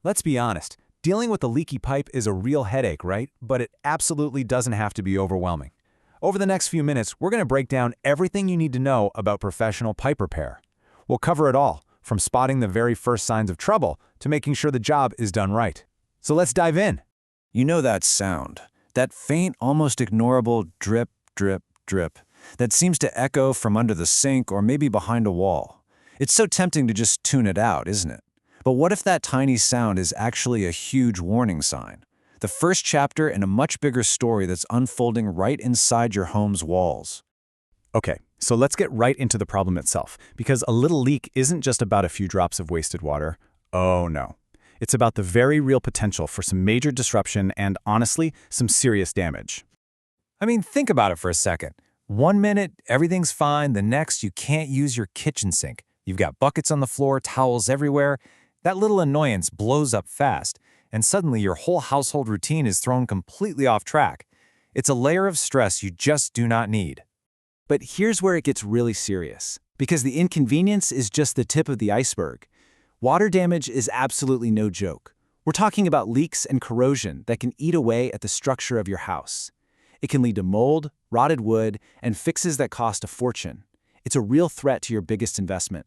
Let's be honest, dealing with a leaky pipe is a real headache, right? But it absolutely doesn't have to be overwhelming. Over the next few minutes, we're going to break down everything you need to know about professional pipe repair. We'll cover it all, from spotting the very first signs of trouble to making sure the job is done right. So let's dive in. You know that sound, that faint, almost ignorable drip, drip, drip, that seems to echo from under the sink or maybe behind a wall. It's so tempting to just tune it out, isn't it? But what if that tiny sound is actually a huge warning sign? The first chapter in a much bigger story that's unfolding right inside your home's walls. Okay, so let's get right into the problem itself, because a little leak isn't just about a few drops of wasted water. Oh no. It's about the very real potential for some major disruption and, honestly, some serious damage. I mean, think about it for a second. 1 minute, everything's fine. The next, you can't use your kitchen sink. You've got buckets on the floor, towels everywhere. That little annoyance blows up fast, and suddenly your whole household routine is thrown completely off track. It's a layer of stress you just do not need. But here's where it gets really serious, because the inconvenience is just the tip of the iceberg. Water damage is absolutely no joke. We're talking about leaks and corrosion that can eat away at the structure of your house. It can lead to mold, rotted wood, and fixes that cost a fortune. It's a real threat to your biggest investment.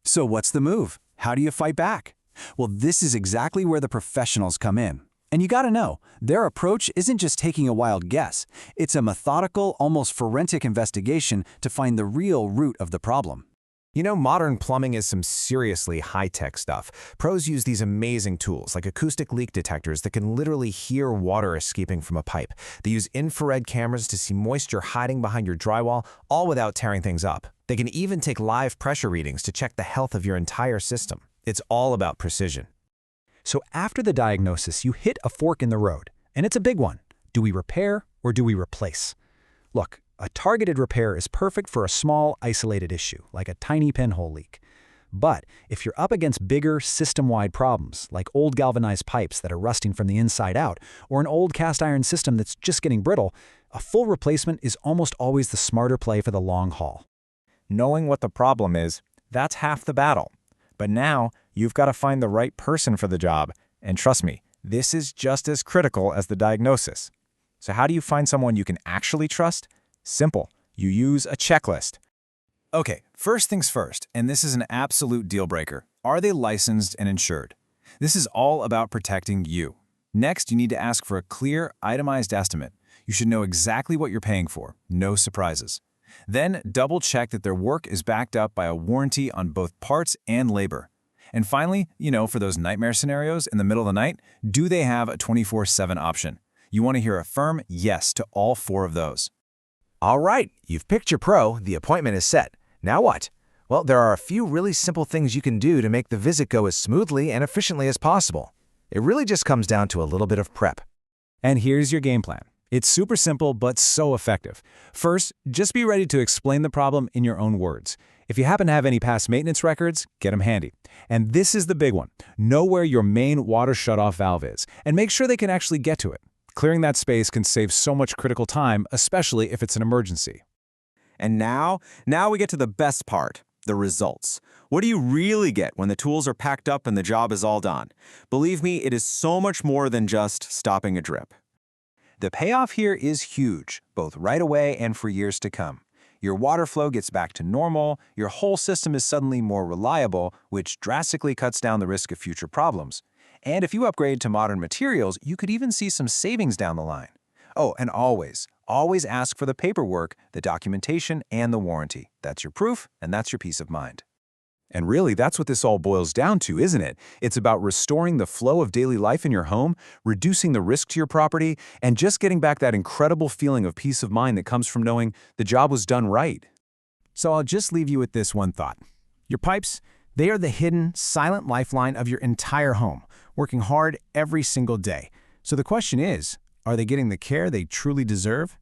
So what's the move? How do you fight back? Well, this is exactly where the professionals come in. And you gotta know, their approach isn't just taking a wild guess. It's a methodical, almost forensic investigation to find the real root of the problem. You know, modern plumbing is some seriously high-tech stuff. Pros use these amazing tools, like acoustic leak detectors that can literally hear water escaping from a pipe. They use infrared cameras to see moisture hiding behind your drywall, all without tearing things up. They can even take live pressure readings to check the health of your entire system. It's all about precision. So after the diagnosis, you hit a fork in the road, and it's a big one. Do we repair or do we replace? Look, a targeted repair is perfect for a small, isolated issue, like a tiny pinhole leak. But if you're up against bigger, system-wide problems, like old galvanized pipes that are rusting from the inside out, or an old cast-iron system that's just getting brittle, a full replacement is almost always the smarter play for the long haul. Knowing what the problem is, that's half the battle. But now, you've got to find the right person for the job. And trust me, this is just as critical as the diagnosis. So how do you find someone you can actually trust? Simple. You use a checklist. Okay, first things first, and this is an absolute deal breaker. Are they licensed and insured? This is all about protecting you. Next, you need to ask for a clear, itemized estimate. You should know exactly what you're paying for, no surprises. Then, double-check that their work is backed up by a warranty on both parts and labor. And finally, for those nightmare scenarios in the middle of the night, do they have a 24/7 option? You want to hear a firm yes to all 4 of those. All right, you've picked your pro, the appointment is set. Now what? Well, there are a few really simple things you can do to make the visit go as smoothly and efficiently as possible. It really just comes down to a little bit of prep. And here's your game plan. It's super simple, but so effective. First, just be ready to explain the problem in your own words. If you happen to have any past maintenance records, get them handy. And this is the big one. Know where your main water shutoff valve is, and make sure they can actually get to it. Clearing that space can save so much critical time, especially if it's an emergency. And now we get to the best part, the results. What do you really get when the tools are packed up and the job is all done? Believe me, it is so much more than just stopping a drip. The payoff here is huge, both right away and for years to come. Your water flow gets back to normal, your whole system is suddenly more reliable, which drastically cuts down the risk of future problems. And if you upgrade to modern materials, you could even see some savings down the line. Oh, and always ask for the paperwork, the documentation, and the warranty. That's your proof, and that's your peace of mind. And really, that's what this all boils down to, isn't it? It's about restoring the flow of daily life in your home, reducing the risk to your property, and just getting back that incredible feeling of peace of mind that comes from knowing the job was done right. So I'll just leave you with this one thought. Your pipes, they are the hidden, silent lifeline of your entire home, working hard every single day. So the question is, are they getting the care they truly deserve?